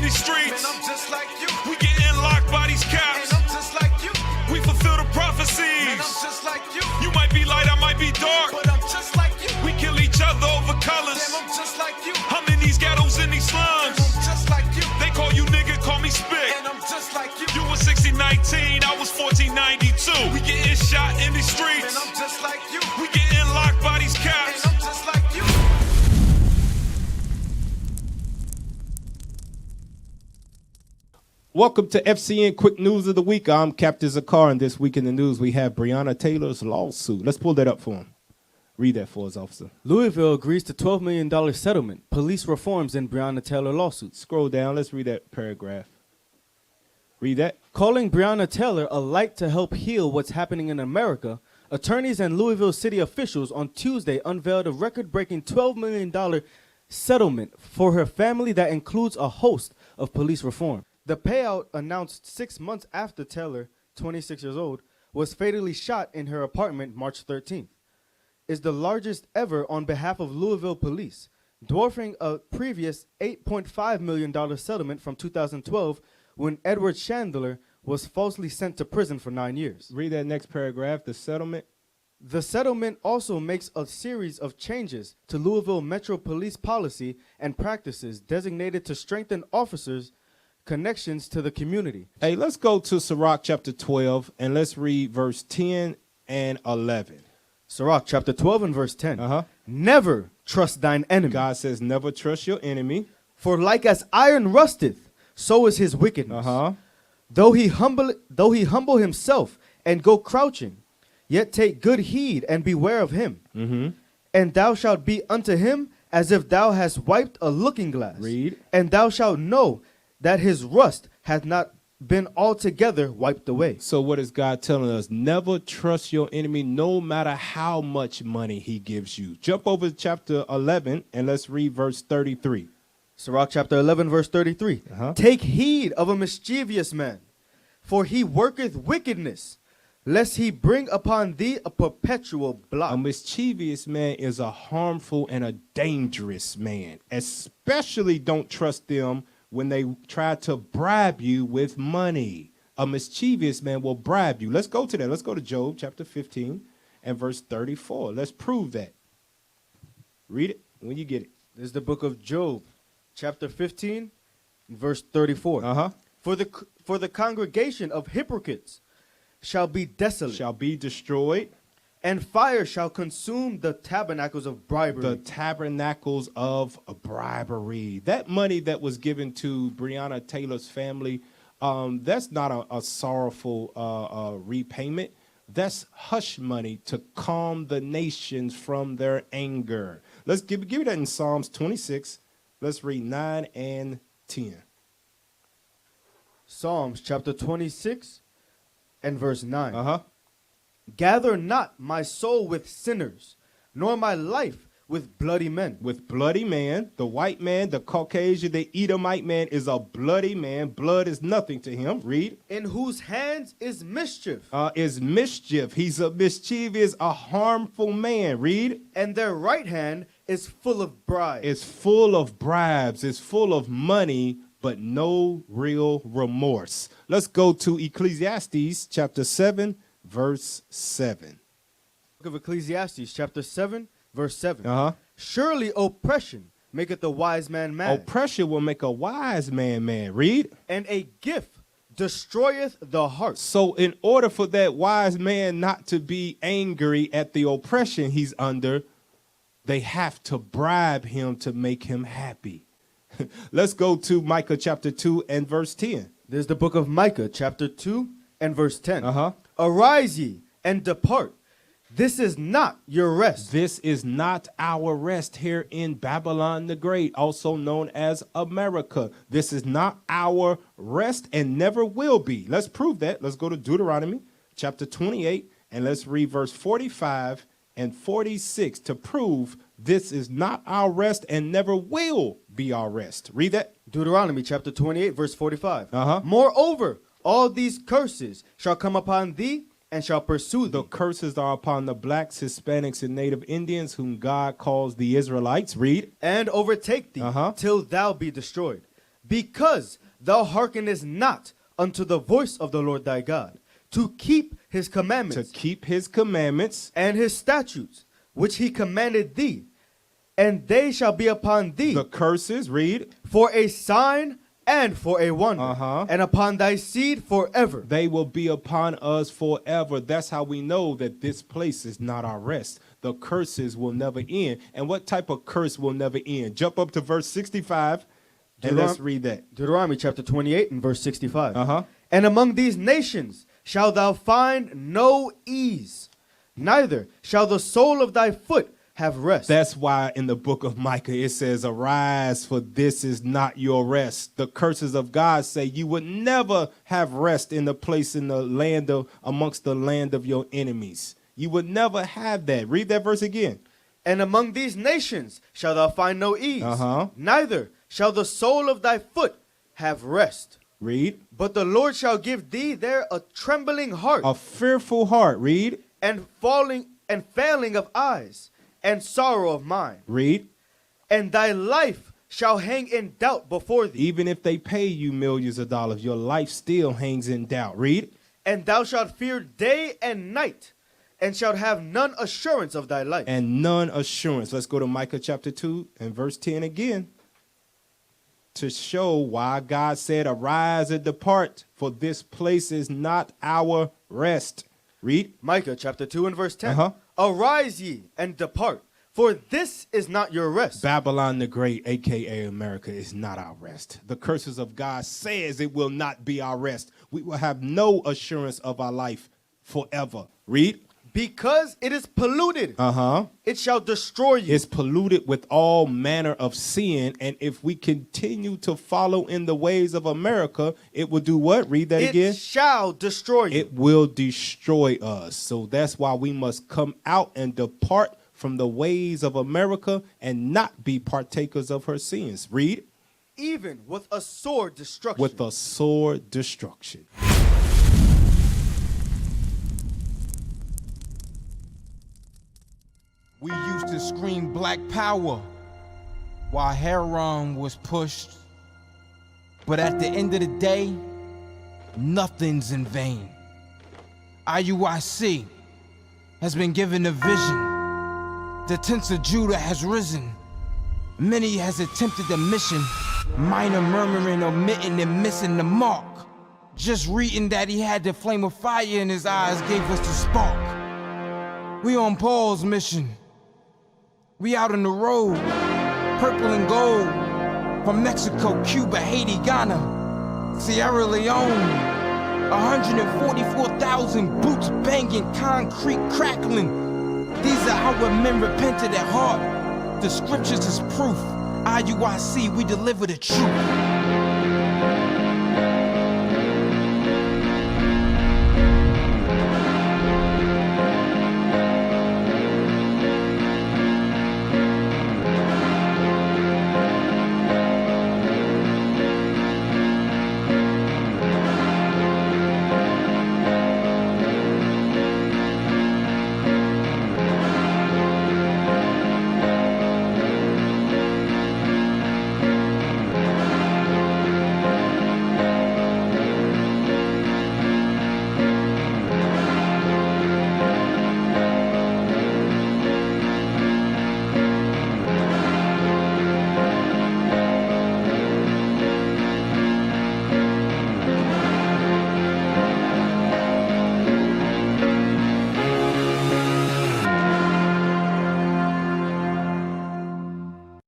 in these streets. And I'm just like you. We getting locked by these caps. And I'm just like you. We fulfill the prophecies. And I'm just like you. You might be light, I might be dark. But I'm just like you. We kill each other over colors. Damn, I'm just like you. I'm in these ghettos, in these And slums. I'm just like you. They call you nigga, call me spick. And I'm just like you. You was 1619, I was 1492. We getting shot in these streets. And I'm just like you. We getting locked by these And caps. I'm just like you. Welcome to FCN Quick News of the Week. I'm Captain Zakar, and this week in the news we have Breonna Taylor's lawsuit. Let's pull that up for him. Read that for us, officer. Louisville agrees to $12 million settlement. Police reforms in Breonna Taylor lawsuit. Scroll down. Let's read that paragraph. Read that. Calling Breonna Taylor a light to help heal what's happening in America, attorneys and Louisville city officials on Tuesday unveiled a record-breaking $12 million settlement for her family that includes a host of police reform. The payout, announced 6 months after Taylor, 26 years old, was fatally shot in her apartment March 13th, is the largest ever on behalf of Louisville police, dwarfing a previous $8.5 million settlement from 2012 when Edward Chandler was falsely sent to prison for 9 years. Read that next paragraph. The settlement. The settlement also makes a series of changes to Louisville Metro Police policy and practices designated to strengthen officers' connections to the community. Hey, let's go to Sirach chapter 12, and let's read verse 10 and 11. Sirach chapter 12 and verse 10. Uh-huh. Never trust thine enemy. God says never trust your enemy. For like as iron rusteth, so is his wickedness. Uh-huh. Though he humble himself and go crouching, yet take good heed and beware of him. Mm-hmm. And thou shalt be unto him as if thou hast wiped a looking glass. Read. And thou shalt know that his rust hath not been altogether wiped away. So what is God telling us? Never trust your enemy no matter how much money he gives you. Jump over to chapter 11 and let's read verse 33. Sirach chapter 11 verse 33. Uh-huh. Take heed of a mischievous man, for he worketh wickedness, lest he bring upon thee a perpetual blot. A mischievous man is a harmful and a dangerous man. Especially don't trust them when they try to bribe you with money. A mischievous man will bribe you. Let's go to that. Let's go to Job chapter 15 and verse 34. Let's prove that. Read it when you get it. This is the book of Job, chapter 15, verse 34. Uh-huh. For the congregation of hypocrites shall be desolate, Shall be destroyed. and fire shall consume the tabernacles of bribery. The tabernacles of bribery. That money that was given to Breonna Taylor's family, that's not a sorrowful repayment. That's hush money to calm the nations from their anger. Let's give it that in Psalms 26. Let's read 9 and 10. Psalms chapter 26 and verse 9. Uh-huh. Gather not my soul with sinners, nor my life with bloody men. With bloody man, the white man, the Caucasian, the Edomite man is a bloody man. Blood is nothing to him. Read. In whose hands is mischief, Is mischief. He's a mischievous, a harmful man. Read. and their right hand is full of bribes. It's full of bribes. It's full of money, but no real remorse. Let's go to Ecclesiastes chapter 7, verse 7. Book of Ecclesiastes chapter 7, verse 7. Uh-huh. Surely oppression maketh a wise man mad, Oppression will make a wise man mad. Read. and a gift destroyeth the heart. So in order for that wise man not to be angry at the oppression he's under, they have to bribe him to make him happy. Let's go to Micah chapter 2 and verse 10. There's the book of Micah chapter 2 and verse 10. Uh-huh. Arise ye and depart. This is not your rest. This is not our rest here in Babylon the Great, also known as America. This is not our rest and never will be. Let's prove that. Let's go to Deuteronomy chapter 28 and let's read verse 45 and 46 to prove this is not our rest and never will be our rest. Read that. Deuteronomy chapter 28 verse 45. Uh-huh. Moreover, all these curses shall come upon thee and shall pursue The thee. curses are upon the blacks, Hispanics, and Native Indians, whom God calls the Israelites. Read. And overtake thee Uh-huh. till thou be destroyed. Because thou hearkenest not unto the voice of the Lord thy God, to keep his To commandments keep his commandments. and his statutes, which he commanded thee, and they shall be upon thee The curses, read. for a sign and for a wonder, Uh-huh. and upon thy seed forever. They will be upon us forever. That's how we know that this place is not our rest. The curses will never end. And what type of curse will never end? Jump up to verse 65 and let's read that. Deuteronomy chapter 28 and verse 65. Uh-huh. And among these nations shalt thou find no ease, neither shall the sole of thy foot have rest. That's why in the book of Micah it says, arise, for this is not your rest. The curses of God say you would never have rest in the place in the land of, amongst the land of your enemies. You would never have that. Read that verse again. And among these nations shalt thou find no ease, Uh-huh. neither shall the sole of thy foot have rest. Read. But the Lord shall give thee there a trembling heart, A fearful heart. Read. and failing of eyes, and sorrow of mind. Read. And thy life shall hang in doubt before thee. Even if they pay you millions of dollars, your life still hangs in doubt. Read. And thou shalt fear day and night, and shalt have none assurance of thy life. And none assurance. Let's go to Micah chapter 2 and verse 10 again. To show why God said, arise and depart, for this place is not our rest. Read. Micah chapter 2 and verse 10. Uh-huh. Arise ye and depart, for this is not your rest. Babylon the Great, a.k.a. America, is not our rest. The curses of God says it will not be our rest. We will have no assurance of our life forever. Read. Because it is polluted, Uh-huh. it shall destroy you. It's polluted with all manner of sin, and if we continue to follow in the ways of America, it will do what? Read that again. It shall destroy you. It will destroy us. So that's why we must come out and depart from the ways of America and not be partakers of her sins. Read. Even with a sore destruction. With a sore destruction. We used to scream black power while heroin was pushed. But at the end of the day, nothing's in vain. IUIC has been given a vision. The tents of Judah has risen. Many has attempted the mission, minor murmuring, omitting, and missing the mark. Just reading that he had the flame of fire in his eyes gave us the spark. We on Paul's mission. We out on the road, purple and gold, from Mexico, Cuba, Haiti, Ghana, Sierra Leone. 144,000 boots banging, concrete crackling. These are our men repented at heart. The scriptures is proof. IUIC, we deliver the truth.